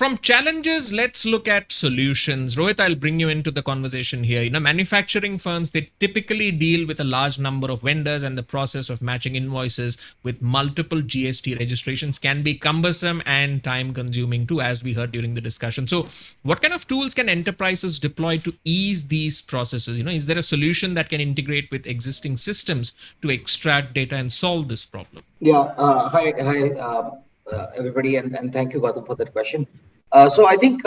from challenges, let's look at solutions. Rohit, I'll bring you into the conversation here. Manufacturing firms, they typically deal with a large number of vendors, and the process of matching invoices with multiple GST registrations can be cumbersome and time consuming too, as we heard during the discussion. So what kind of tools can enterprises deploy to ease these processes? Is there a solution that can integrate with existing systems to extract data and solve this problem? Yeah. Hi, everybody, and thank you, Gautam, for that question. So I think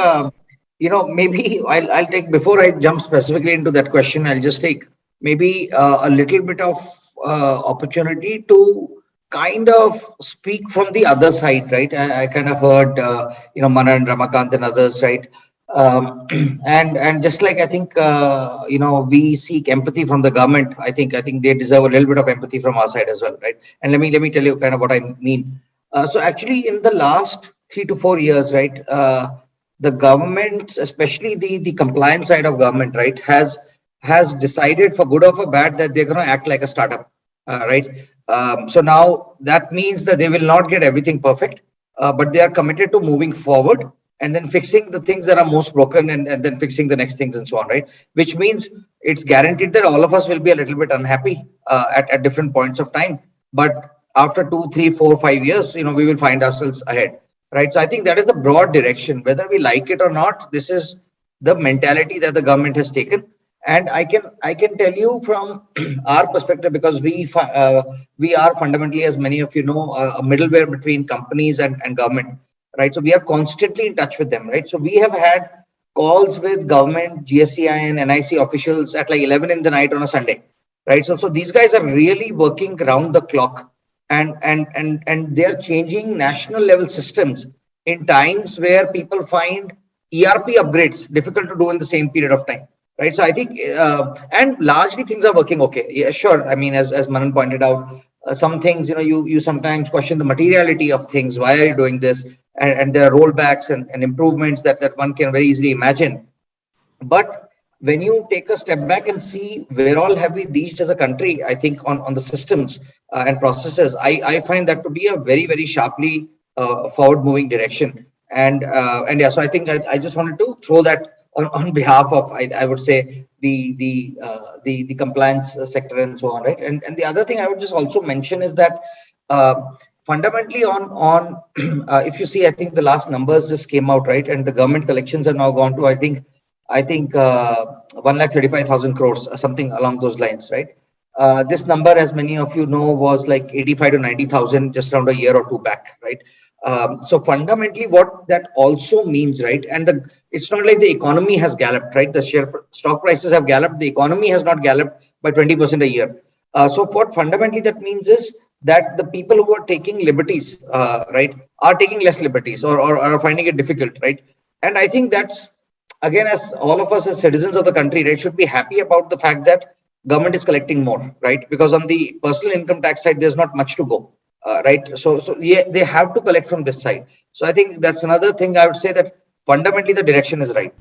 maybe I'll take, before I jump specifically into that question, I'll just take maybe a little bit of opportunity to kind of speak from the other side, right? I kind of heard Manan, Ramakant, and others, right? And just like I think we seek empathy from the government. I think they deserve a little bit of empathy from our side as well, right? And let me tell you kind of what I mean. So actually, in the last 3 to 4 years, right, the government, especially the compliance side of government, right, has decided, for good or for bad, that they're going to act like a startup, right? So now that means that they will not get everything perfect, but they are committed to moving forward and then fixing the things that are most broken, and then fixing the next things and so on, right? Which means it's guaranteed that all of us will be a little bit unhappy at different points of time. But after 2, 3, 4, 5 years, we will find ourselves ahead, right? So I think that is the broad direction. Whether we like it or not, this is the mentality that the government has taken. And I can tell you from our perspective, because we are fundamentally, as many of you know, a middleware between companies and government. Right, so we are constantly in touch with them, right? So we have had calls with government, GSTI and NIC officials at like 11 in the night on a Sunday, right? So these guys are really working round the clock, and they're changing national level systems in times where people find ERP upgrades difficult to do in the same period of time, right? So I think, and largely things are working okay. Yeah, sure. I mean, as Manan pointed out, some things, you sometimes question the materiality of things. Why are you doing this? And there are rollbacks and improvements that one can very easily imagine. But when you take a step back and see where all have we reached as a country, I think on the systems and processes, I find that to be a very, very sharply forward moving direction. And yeah, so I think I just wanted to throw that on behalf of, I would say, the compliance sector and so on, right? And the other thing I would just also mention is that fundamentally on if you see, I think the last numbers just came out, right? And the government collections have now gone to, I think 1,35,000 crores, something along those lines, right? This number, as many of you know, was like 85 to 90,000 just around a year or two back, right? So fundamentally, what that also means, right? And it's not like the economy has galloped, right? The stock prices have galloped. The economy has not galloped by 20% a year. So what fundamentally that means is that the people who are taking liberties, right, are taking less liberties or are finding it difficult, right? And I think that's, again, as all of us as citizens of the country, right, should be happy about the fact that government is collecting more, right? Because on the personal income tax side, there's not much to go, right? So yeah, they have to collect from this side. So I think that's another thing I would say, that fundamentally the direction is right.